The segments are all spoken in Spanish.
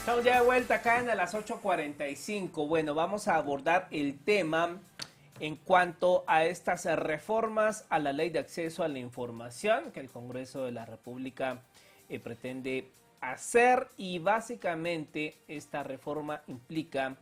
Estamos ya de vuelta acá en a las 8:45. Bueno, vamos a abordar el tema en cuanto a estas reformas a la Ley de Acceso a la Información que el Congreso de la República pretende hacer, y básicamente esta reforma implica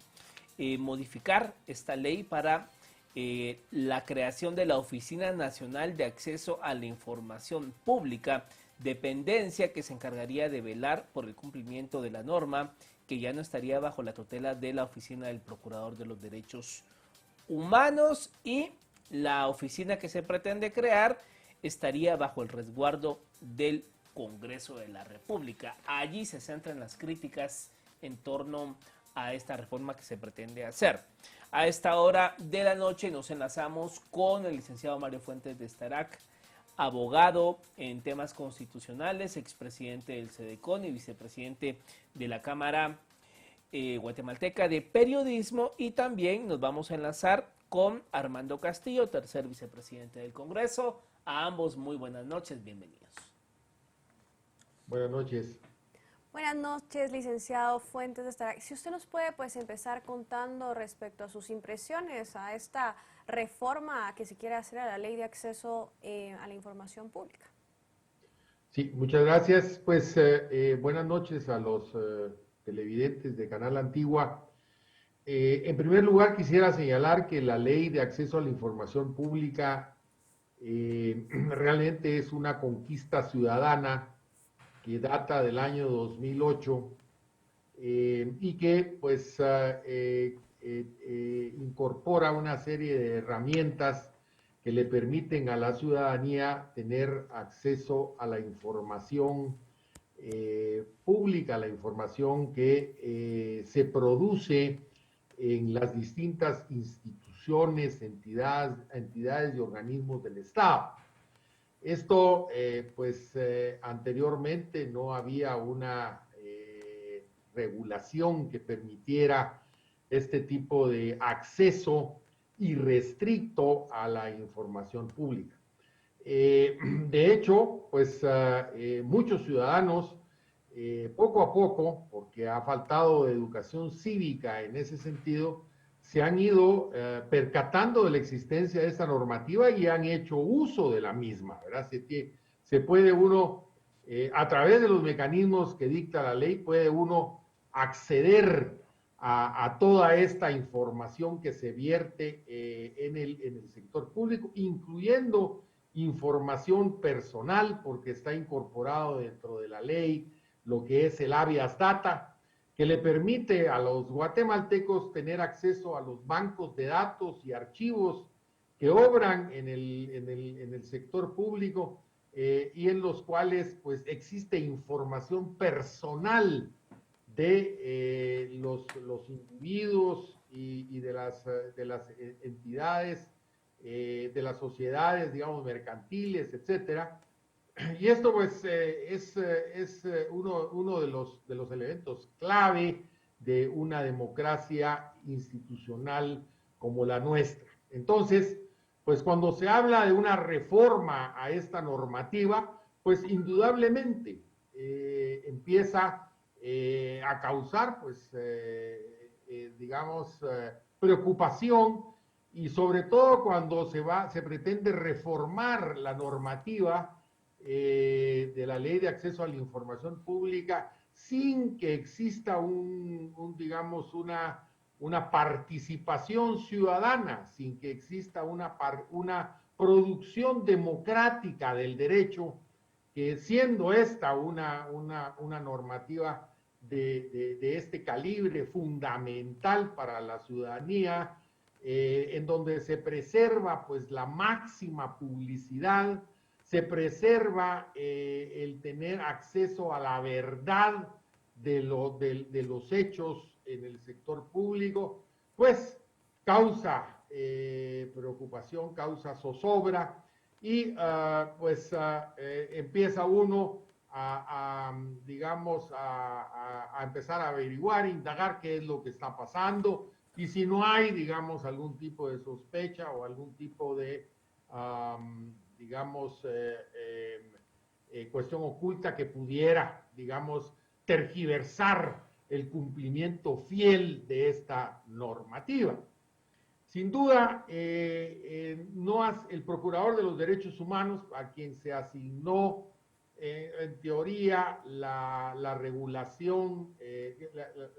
modificar esta ley para la creación de la Oficina Nacional de Acceso a la Información Pública, dependencia que se encargaría de velar por el cumplimiento de la norma, que ya no estaría bajo la tutela de la Oficina del Procurador de los Derechos Humanos, y la oficina que se pretende crear estaría bajo el resguardo del Congreso de la República. Allí se centran las críticas en torno a esta reforma que se pretende hacer. A esta hora de la noche nos enlazamos con el licenciado Mario Fuentes de Starac, abogado en temas constitucionales, expresidente del CEDECON y vicepresidente de la Cámara Guatemalteca de Periodismo, y también nos vamos a enlazar con Armando Castillo, tercer vicepresidente del Congreso. A ambos muy buenas noches, bienvenidos. Buenas noches. Buenas noches, licenciado Fuentes de Starac. Si usted nos puede empezar contando respecto a sus impresiones a esta reforma que se quiere hacer a la Ley de Acceso a la Información Pública. Sí, muchas gracias. Pues buenas noches a los televidentes de Canal Antigua. En primer lugar, quisiera señalar que la Ley de Acceso a la Información Pública realmente es una conquista ciudadana que data del año 2008 y que pues incorpora una serie de herramientas que le permiten a la ciudadanía tener acceso a la información pública, la información que se produce en las distintas instituciones, entidades y organismos del Estado. Esto, anteriormente no había una regulación que permitiera este tipo de acceso irrestricto a la información pública. De hecho, muchos ciudadanos, poco a poco, porque ha faltado educación cívica en ese sentido, se han ido percatando de la existencia de esta normativa y han hecho uso de la misma, ¿verdad? Se puede uno, a través de los mecanismos que dicta la ley, puede uno acceder a toda esta información que se vierte en el sector público, incluyendo información personal, porque está incorporado dentro de la ley lo que es el habeas data, que le permite a los guatemaltecos tener acceso a los bancos de datos y archivos que obran en el sector público y en los cuales pues existe información personal de los individuos y de las entidades, de las sociedades, digamos, mercantiles, etcétera. Y esto pues es uno de los elementos clave de una democracia institucional como la nuestra. Entonces, pues cuando se habla de una reforma a esta normativa, pues indudablemente empieza a causar, preocupación, y sobre todo cuando se pretende reformar la normativa de la Ley de Acceso a la Información Pública sin que exista una participación ciudadana, sin que exista una producción democrática del derecho, que siendo esta una normativa de este calibre fundamental para la ciudadanía, en donde se preserva pues la máxima publicidad, se preserva el tener acceso a la verdad de los hechos en el sector público, pues causa preocupación, causa zozobra, y empieza uno a empezar a averiguar, indagar qué es lo que está pasando, y si no hay, digamos, algún tipo de sospecha o algún tipo de cuestión oculta que pudiera, digamos, tergiversar el cumplimiento fiel de esta normativa. Sin duda, el Procurador de los Derechos Humanos, a quien se asignó en teoría la regulación,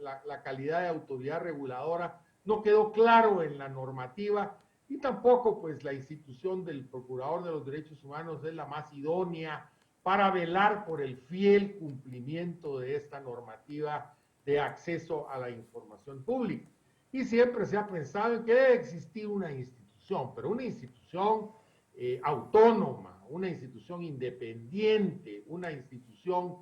la calidad de autoridad reguladora, no quedó claro en la normativa, y tampoco pues la institución del Procurador de los Derechos Humanos es la más idónea para velar por el fiel cumplimiento de esta normativa de acceso a la información pública. Y siempre se ha pensado en que debe existir una institución, pero una institución autónoma, una institución independiente, una institución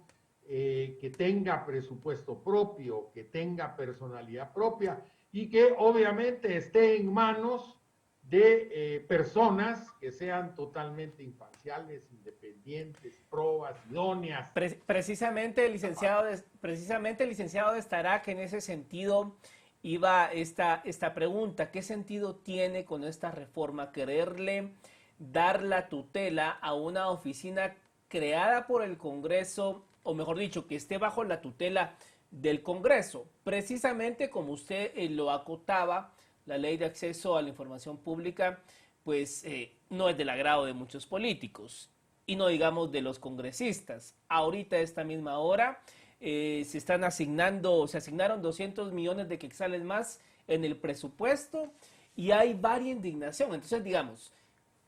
que tenga presupuesto propio, que tenga personalidad propia y que obviamente esté en manos de personas que sean totalmente imparciales, independientes, probas, idóneas. Precisamente, licenciado de Starac, en ese sentido iba esta pregunta. ¿Qué sentido tiene con esta reforma quererle dar la tutela a una oficina creada por el Congreso, o mejor dicho, que esté bajo la tutela del Congreso? Precisamente como usted lo acotaba, la ley de acceso a la información pública, pues no es del agrado de muchos políticos, y no digamos de los congresistas. Ahorita a esta misma hora se asignaron 200 millones de quetzales más en el presupuesto y hay varia indignación. Entonces, digamos,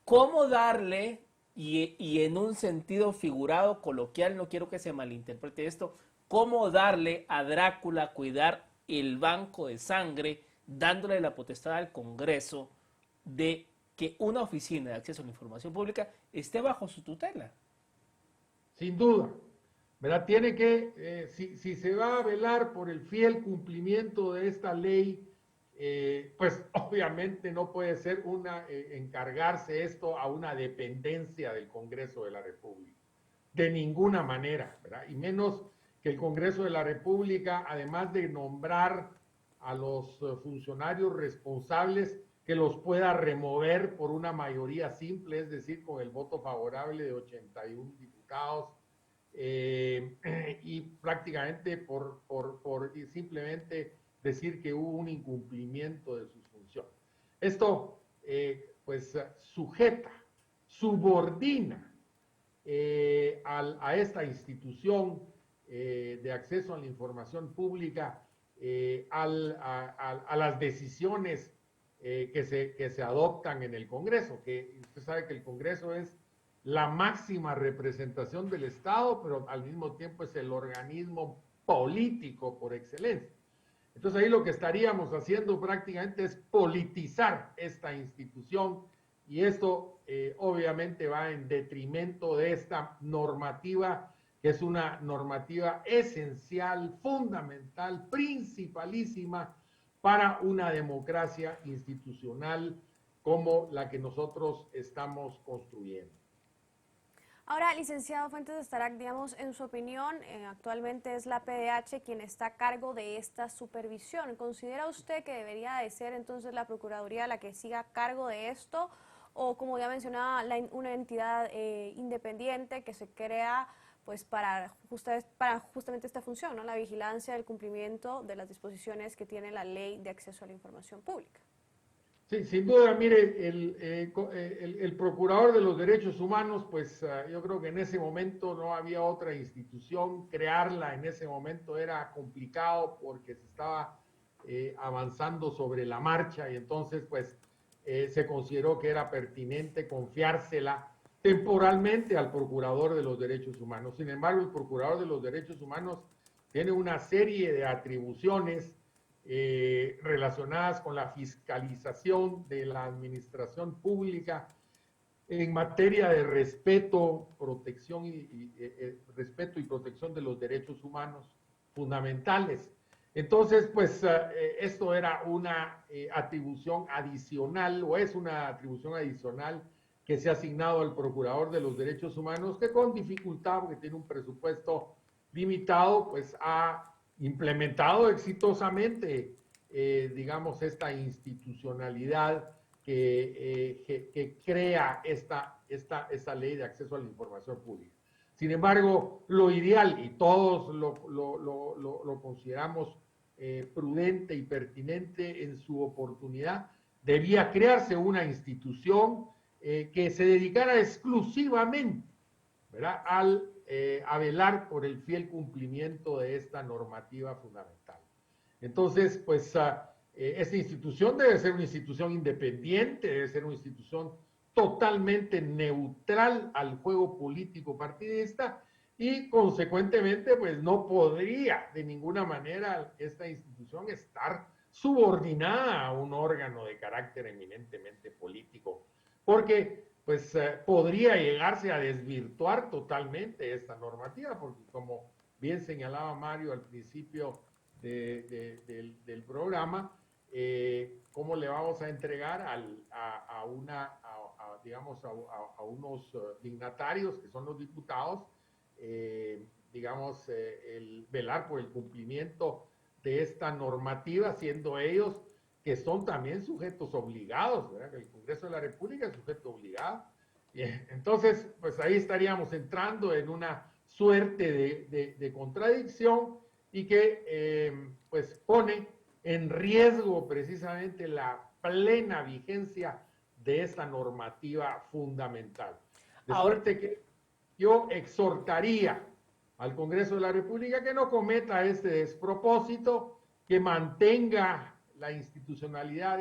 ¿cómo darle, y en un sentido figurado, coloquial, no quiero que se malinterprete esto, cómo darle a Drácula a cuidar el banco de sangre, dándole la potestad al Congreso de que una oficina de acceso a la información pública esté bajo su tutela? Sin duda, ¿verdad? Tiene que, si se va a velar por el fiel cumplimiento de esta ley, pues obviamente no puede ser encargarse esto a una dependencia del Congreso de la República, de ninguna manera, ¿verdad? Y menos que el Congreso de la República, además de nombrar a los funcionarios responsables, que los pueda remover por una mayoría simple, es decir, con el voto favorable de 81 diputados, y prácticamente por simplemente decir que hubo un incumplimiento de sus funciones. Esto pues sujeta, subordina a esta institución de acceso a la información pública a las decisiones que se adoptan en el Congreso, que usted sabe que el Congreso es la máxima representación del Estado, pero al mismo tiempo es el organismo político por excelencia. Entonces ahí lo que estaríamos haciendo prácticamente es politizar esta institución, y esto obviamente va en detrimento de esta normativa, que es una normativa esencial, fundamental, principalísima para una democracia institucional como la que nosotros estamos construyendo. Ahora, licenciado Fuentes de Starac, digamos, en su opinión, actualmente es la PDH quien está a cargo de esta supervisión. ¿Considera usted que debería de ser entonces la Procuraduría la que siga a cargo de esto? O, como ya mencionaba, una entidad independiente que se crea pues para justamente esta función, ¿no? La vigilancia del cumplimiento de las disposiciones que tiene la Ley de Acceso a la Información Pública. Sí, sin duda, mire, el Procurador de los Derechos Humanos, pues yo creo que en ese momento no había otra institución, crearla en ese momento era complicado porque se estaba avanzando sobre la marcha, y entonces pues se consideró que era pertinente confiársela temporalmente al Procurador de los Derechos Humanos. Sin embargo, el Procurador de los Derechos Humanos tiene una serie de atribuciones relacionadas con la fiscalización de la administración pública en materia de respeto, protección respeto y protección de los derechos humanos fundamentales. Entonces, pues esto era una atribución adicional, o es una atribución adicional que se ha asignado al Procurador de los Derechos Humanos, que con dificultad, porque tiene un presupuesto limitado, pues ha implementado exitosamente, digamos, esta institucionalidad que crea esta ley de acceso a la información pública. Sin embargo, lo ideal, y todos lo consideramos prudente y pertinente en su oportunidad, debía crearse una institución que se dedicara exclusivamente, ¿verdad?, a velar por el fiel cumplimiento de esta normativa fundamental. Entonces, pues esta institución debe ser una institución independiente, debe ser una institución totalmente neutral al juego político partidista y consecuentemente pues no podría de ninguna manera esta institución estar subordinada a un órgano de carácter eminentemente político, porque pues podría llegarse a desvirtuar totalmente esta normativa, porque como bien señalaba Mario al principio del programa, cómo le vamos a entregar digamos, a unos dignatarios que son los diputados, digamos, el velar por el cumplimiento de esta normativa, siendo ellos que son también sujetos obligados, ¿verdad? El Congreso de la República es sujeto obligado. Y entonces, pues ahí estaríamos entrando en una suerte de contradicción y que pues pone en riesgo precisamente la plena vigencia de esta normativa fundamental. De Ahora, suerte que yo exhortaría al Congreso de la República que no cometa este despropósito, que mantenga la institucionalidad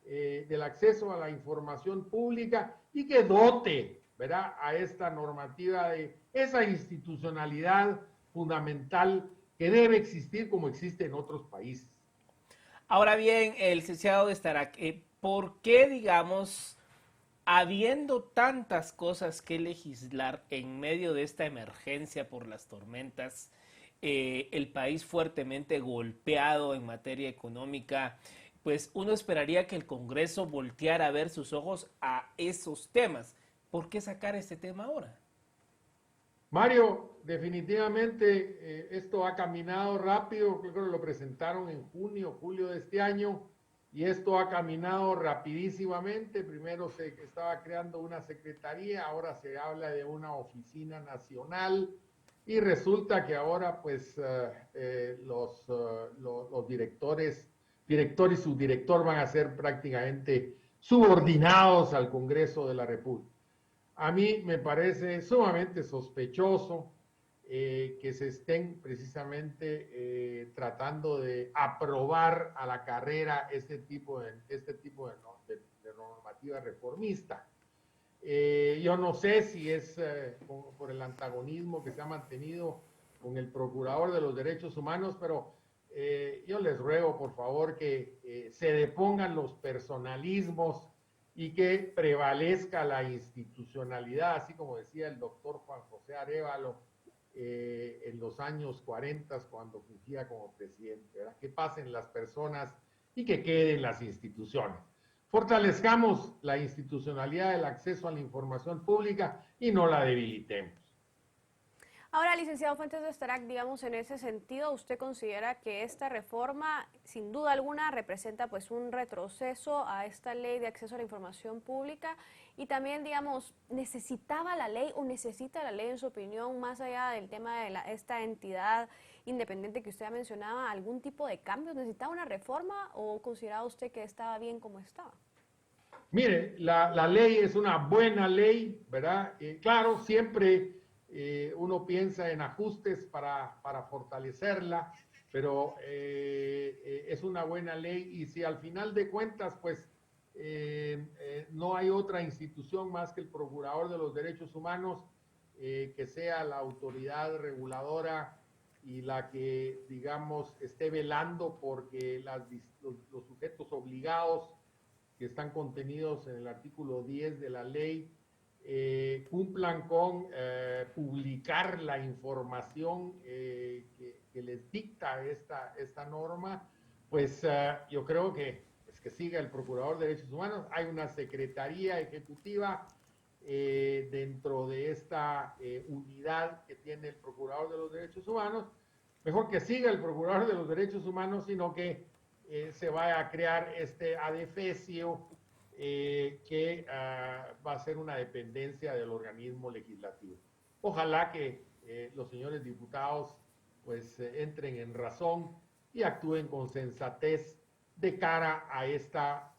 del acceso a la información pública y que dote, ¿verdad?, a esta normativa de esa institucionalidad fundamental que debe existir como existe en otros países. ahora bien, el licenciado Starac, ¿por qué, digamos, habiendo tantas cosas que legislar en medio de esta emergencia por las tormentas, el país fuertemente golpeado en materia económica, pues uno esperaría que el Congreso volteara a ver sus ojos a esos temas? ¿Por qué sacar este tema ahora? Mario, definitivamente esto ha caminado rápido, creo que lo presentaron en junio, julio de este año, y esto ha caminado rapidísimamente. Primero se estaba creando una secretaría, ahora se habla de una oficina nacional, y resulta que ahora pues los director y subdirector van a ser prácticamente subordinados al Congreso de la República. A mí me parece sumamente sospechoso que se estén precisamente tratando de aprobar a la carrera este tipo de normativa reformista. Yo no sé si es por el antagonismo que se ha mantenido con el Procurador de los Derechos Humanos, pero yo les ruego, por favor, que se depongan los personalismos y que prevalezca la institucionalidad, así como decía el doctor Juan José Arévalo en los años 40 cuando fungía como presidente, ¿verdad? Que pasen las personas y que queden las instituciones. Fortalezcamos la institucionalidad del acceso a la información pública y no la debilitemos. Ahora, licenciado Fuentes de Starac, digamos, en ese sentido, ¿usted considera que esta reforma, sin duda alguna, representa pues un retroceso a esta ley de acceso a la información pública? Y también, digamos, ¿necesitaba la ley o necesita la ley, en su opinión, más allá del tema de esta entidad independiente que usted mencionaba, algún tipo de cambios? ¿Necesitaba una reforma o consideraba usted que estaba bien como estaba? Mire, la ley es una buena ley, ¿verdad? Claro, siempre uno piensa en ajustes para fortalecerla, pero es una buena ley y si al final de cuentas, pues, no hay otra institución más que el Procurador de los Derechos Humanos que sea la autoridad reguladora y la que, digamos, esté velando porque los sujetos obligados que están contenidos en el artículo 10 de la ley cumplan con publicar la información que les dicta esta norma, pues yo creo que, pues, que siga el Procurador de Derechos Humanos. Hay una secretaría ejecutiva dentro de esta unidad que tiene el Procurador de los Derechos Humanos. Mejor que siga el Procurador de los Derechos Humanos, sino que se vaya a crear este adefesio que va a ser una dependencia del organismo legislativo. ojalá que los señores diputados pues entren en razón y actúen con sensatez de cara a esta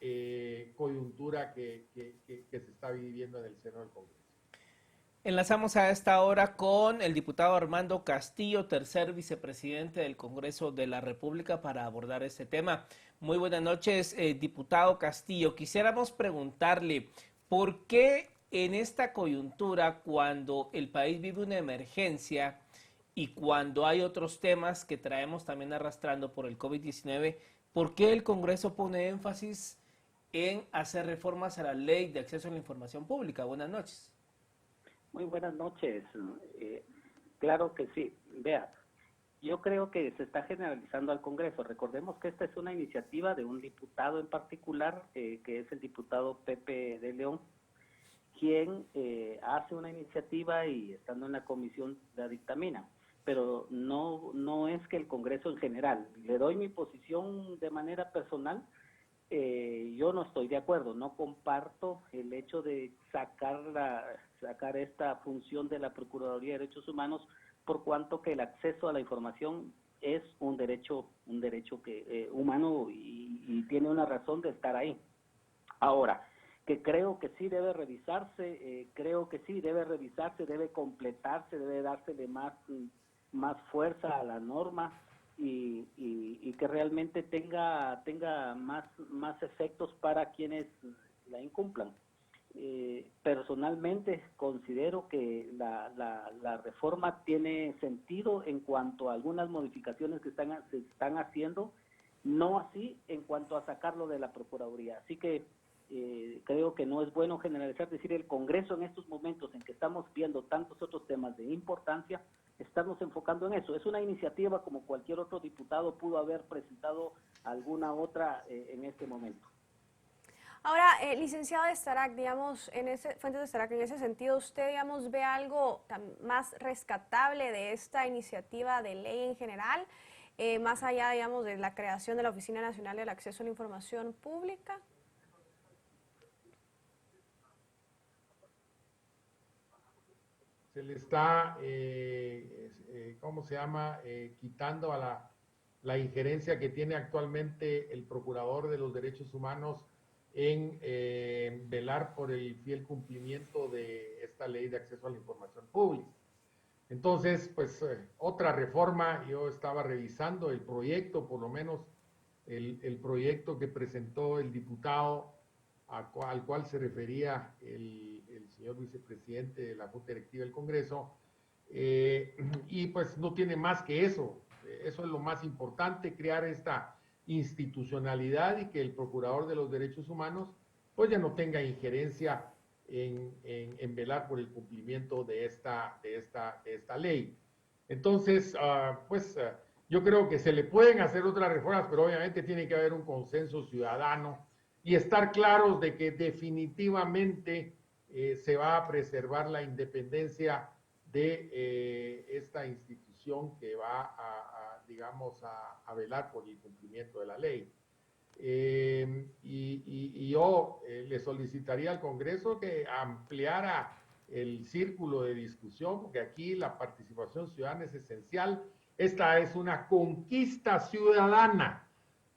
coyuntura que se está viviendo en el seno del Congreso. Enlazamos a esta hora con el diputado Armando Castillo, tercer vicepresidente del Congreso de la República, para abordar este tema. Muy buenas noches, diputado Castillo. Quisiéramos preguntarle, ¿por qué en esta coyuntura, cuando el país vive una emergencia y cuando hay otros temas que traemos también arrastrando por el COVID-19, por qué el Congreso pone énfasis en hacer reformas a la Ley de Acceso a la Información Pública? Buenas noches. Muy buenas noches. Claro que sí. Vea, yo creo que se está generalizando al Congreso. Recordemos que esta es una iniciativa de un diputado en particular, que es el diputado Pepe de León, quien hace una iniciativa y estando en la comisión la dictamina. Pero no es que el Congreso en general. Le doy mi posición de manera personal. Yo no estoy de acuerdo, no comparto el hecho de sacar esta función de la Procuraduría de Derechos Humanos, por cuanto que el acceso a la información es un derecho que humano y tiene una razón de estar ahí. Ahora, que creo que sí debe revisarse, debe completarse, debe dársele más fuerza a la norma y que realmente tenga más efectos para quienes la incumplan. Personalmente considero que la reforma tiene sentido en cuanto a algunas modificaciones que se están haciendo, no así en cuanto a sacarlo de la Procuraduría. Así que creo que no es bueno generalizar, decir el Congreso en estos momentos en que estamos viendo tantos otros temas de importancia, estamos enfocando en eso. Es una iniciativa como cualquier otro diputado pudo haber presentado alguna otra en este momento. Ahora, licenciado de Starac, digamos, Fuentes de Starac, en ese sentido, ¿usted, digamos, ve algo más rescatable de esta iniciativa de ley en general, más allá, digamos, de la creación de la Oficina Nacional del Acceso a la Información Pública? Se le está, ¿cómo se llama?, quitando a la injerencia que tiene actualmente el Procurador de los Derechos Humanos en velar por el fiel cumplimiento de esta ley de acceso a la información pública. Entonces, pues otra reforma, yo estaba revisando el proyecto, por lo menos el proyecto que presentó el diputado al cual se refería el señor vicepresidente de la Junta Directiva del Congreso, y pues no tiene más que eso. Eso es lo más importante, crear esta institucionalidad y que el Procurador de los Derechos Humanos pues ya no tenga injerencia en velar por el cumplimiento de esta ley. Entonces, yo creo que se le pueden hacer otras reformas, pero obviamente tiene que haber un consenso ciudadano y estar claros de que definitivamente se va a preservar la independencia de esta institución que va a velar por el cumplimiento de la ley. Y yo le solicitaría al Congreso que ampliara el círculo de discusión, porque aquí la participación ciudadana es esencial. Esta es una conquista ciudadana,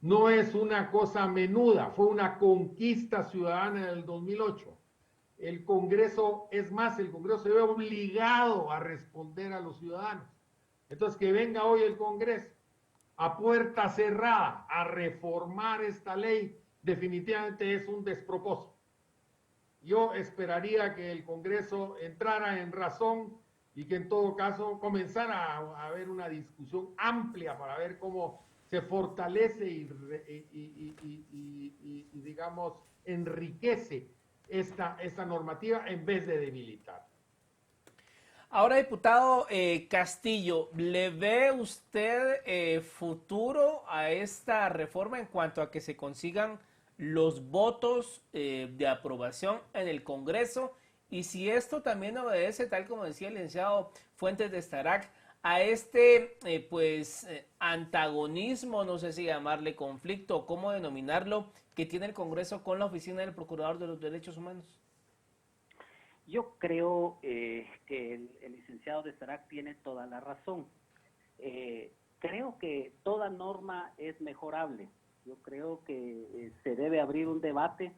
no es una cosa menuda, fue una conquista ciudadana en el 2008. El Congreso, es más, el Congreso se ve obligado a responder a los ciudadanos. Entonces, que venga hoy el Congreso a puerta cerrada a reformar esta ley, definitivamente es un despropósito. Yo esperaría que el Congreso entrara en razón y que en todo caso comenzara a haber una discusión amplia para ver cómo se fortalece y digamos, enriquece esta normativa en vez de debilitar. Ahora, diputado Castillo, ¿le ve usted futuro a esta reforma en cuanto a que se consigan los votos de aprobación en el Congreso? Y si esto también obedece, tal como decía el licenciado Fuentes de Starac, a este antagonismo, no sé si llamarle conflicto o cómo denominarlo, que tiene el Congreso con la Oficina del Procurador de los Derechos Humanos. Yo creo que el licenciado de Starac tiene toda la razón. Creo que toda norma es mejorable. Yo creo que se debe abrir un debate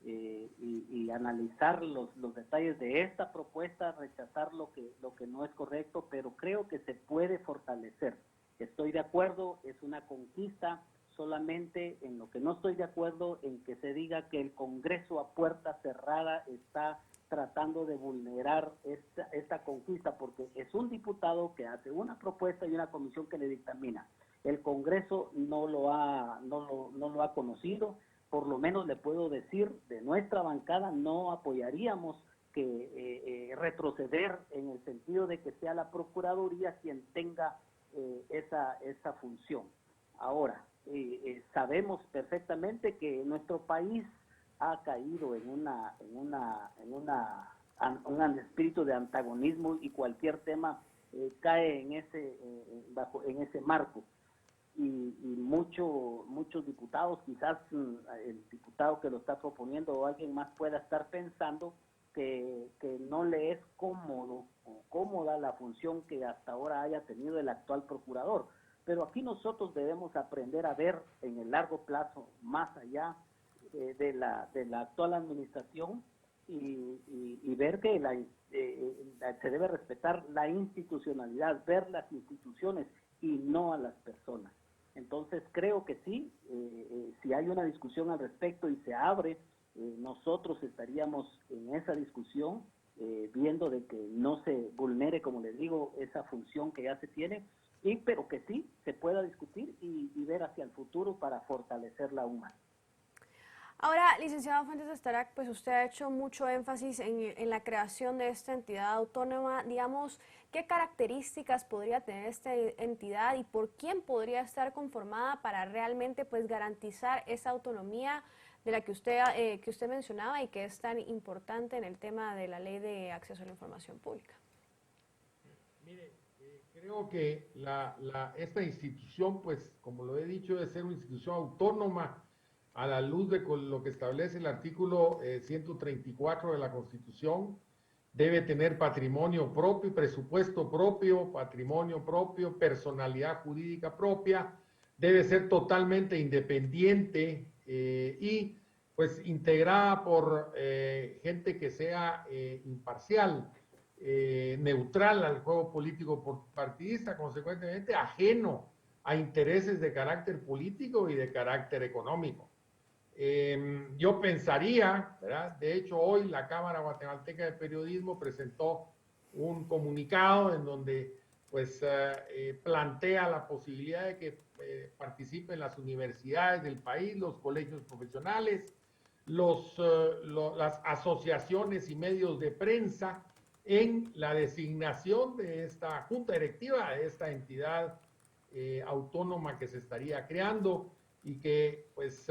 y analizar los detalles de esta propuesta, rechazar lo que no es correcto, pero creo que se puede fortalecer. Estoy de acuerdo, es una conquista, solamente en lo que no estoy de acuerdo en que se diga que el Congreso a puerta cerrada está tratando de vulnerar esta conquista, porque es un diputado que hace una propuesta y una comisión que le dictamina. El Congreso no lo ha conocido. Por lo menos le puedo decir, de nuestra bancada no apoyaríamos que retroceder en el sentido de que sea la Procuraduría quien tenga esa función. Ahora, sabemos perfectamente que nuestro país ha caído en un espíritu de antagonismo y cualquier tema cae en ese marco. Y muchos diputados, quizás el diputado que lo está proponiendo o alguien más pueda estar pensando que no le es cómodo o cómoda la función que hasta ahora haya tenido el actual procurador. Pero aquí nosotros debemos aprender a ver en el largo plazo, más allá de la actual administración y ver que se debe respetar la institucionalidad, ver las instituciones y no a las personas. Entonces creo que sí, si hay una discusión al respecto y se abre, nosotros estaríamos en esa discusión viendo de que no se vulnere, como les digo, esa función que ya se tiene, pero que sí se pueda discutir y ver hacia el futuro para fortalecerla aún más. Ahora, licenciado Fuentes de Starac, pues usted ha hecho mucho énfasis en la creación de esta entidad autónoma. Digamos, ¿qué características podría tener esta entidad y por quién podría estar conformada para realmente pues garantizar esa autonomía de la que usted mencionaba y que es tan importante en el tema de la Ley de Acceso a la Información Pública? Mire, creo que esta institución, pues, como lo he dicho, debe ser una institución autónoma a la luz de lo que establece el artículo 134 de la Constitución. Debe tener patrimonio propio, presupuesto propio, patrimonio propio, personalidad jurídica propia, debe ser totalmente independiente y pues integrada por gente que sea imparcial, neutral al juego político partidista, consecuentemente ajeno a intereses de carácter político y de carácter económico. Yo pensaría, ¿verdad? De hecho, hoy la Cámara Guatemalteca de Periodismo presentó un comunicado en donde pues plantea la posibilidad de que participen las universidades del país, los colegios profesionales, las asociaciones y medios de prensa en la designación de esta junta directiva, de esta entidad autónoma que se estaría creando, y que pues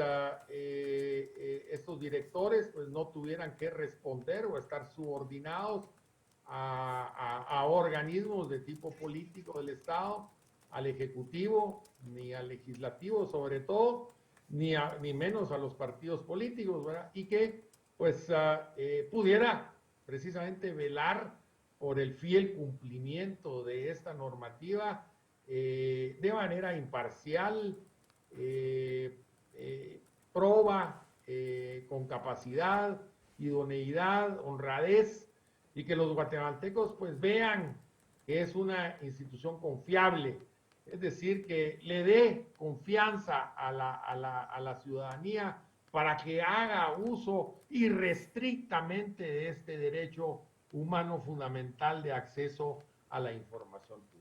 estos directores pues no tuvieran que responder o estar subordinados a organismos de tipo político del Estado, al Ejecutivo, ni al Legislativo sobre todo, ni menos a los partidos políticos, ¿verdad? Y que pues pudiera precisamente velar por el fiel cumplimiento de esta normativa de manera imparcial, proba, con capacidad, idoneidad, honradez, y que los guatemaltecos pues vean que es una institución confiable, es decir, que le dé confianza a la ciudadanía para que haga uso irrestrictamente de este derecho humano fundamental de acceso a la información pública.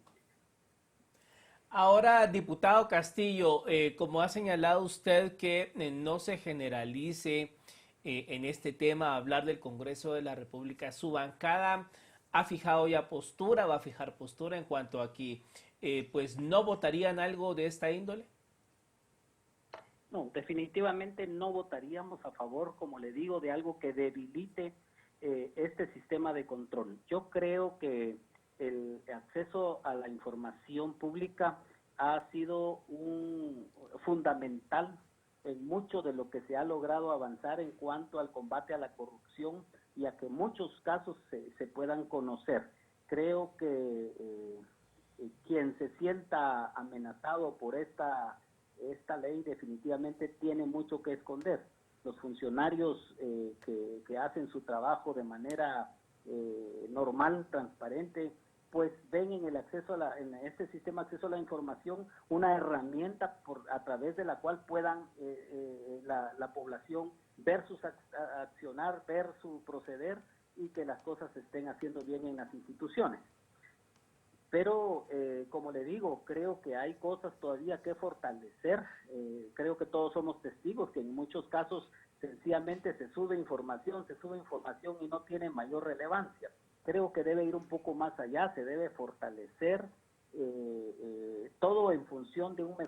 Ahora, diputado Castillo, como ha señalado usted que no se generalice en este tema hablar del Congreso de la República, su bancada ha fijado ya postura, va a fijar postura en cuanto a que pues no votarían algo de esta índole. No, definitivamente no votaríamos a favor, como le digo, de algo que debilite este sistema de control. Yo creo que el acceso a la información pública ha sido fundamental en mucho de lo que se ha logrado avanzar en cuanto al combate a la corrupción, y a que muchos casos se puedan conocer. Creo que quien se sienta amenazado por esta ley definitivamente tiene mucho que esconder. Los funcionarios que hacen su trabajo de manera normal, transparente, pues ven en el acceso en este sistema de acceso a la información una herramienta a través de la cual puedan la población ver sus accionar, ver su proceder y que las cosas se estén haciendo bien en las instituciones. Pero, como le digo, creo que hay cosas todavía que fortalecer. Creo que todos somos testigos que en muchos casos sencillamente se sube información y no tiene mayor relevancia. Creo que debe ir un poco más allá, se debe fortalecer todo en función de una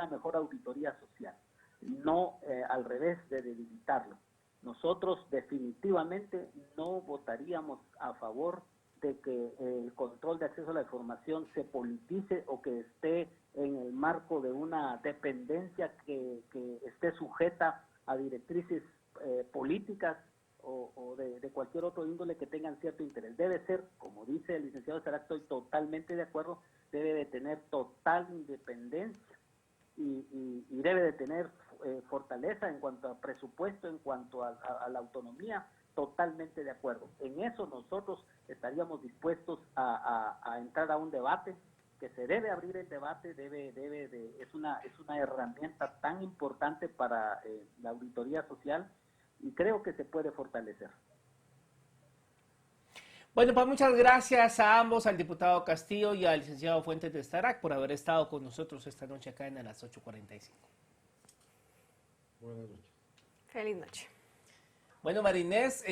mejor auditoría social, no al revés de debilitarlo. Nosotros definitivamente no votaríamos a favor de que el control de acceso a la información se politice o que esté en el marco de una dependencia que esté sujeta a directrices políticas o de cualquier otro índole que tengan cierto interés. Debe ser, como dice el licenciado Starac, estoy totalmente de acuerdo, debe de tener total independencia y debe de tener fortaleza en cuanto a presupuesto, en cuanto a la autonomía, totalmente de acuerdo. En eso nosotros estaríamos dispuestos a entrar a un debate, que se debe abrir el debate, es una herramienta tan importante para la auditoría social y creo que se puede fortalecer. Bueno, pues muchas gracias a ambos, al diputado Castillo y al licenciado Fuentes de Starac, por haber estado con nosotros esta noche acá en las 8:45. Buenas noches. Feliz noche. Bueno, Marinés,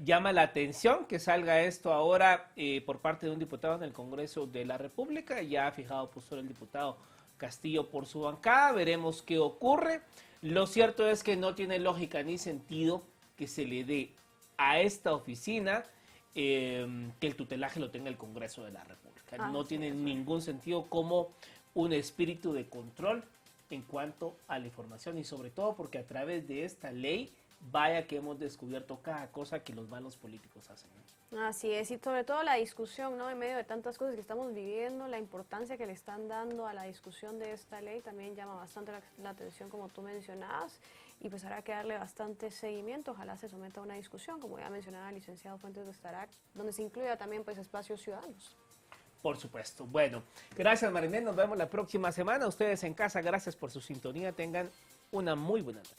llama la atención que salga esto ahora por parte de un diputado en el Congreso de la República. Ya ha fijado postura el diputado Castillo por su bancada. Veremos qué ocurre. Lo cierto es que no tiene lógica ni sentido que se le dé a esta oficina que el tutelaje lo tenga el Congreso de la República. No tiene ningún sentido como un espíritu de control en cuanto a la información y sobre todo porque a través de esta ley, vaya que hemos descubierto cada cosa que los malos políticos hacen, ¿no? Así es, y sobre todo la discusión, ¿no? En medio de tantas cosas que estamos viviendo, la importancia que le están dando a la discusión de esta ley también llama bastante la atención, como tú mencionabas, y pues habrá que darle bastante seguimiento. Ojalá se someta a una discusión, como ya mencionaba el licenciado Fuentes de Starac, donde se incluya también pues espacios ciudadanos. Por supuesto. Bueno, gracias Marinés, nos vemos la próxima semana. Ustedes en casa, gracias por su sintonía, tengan una muy buena noche.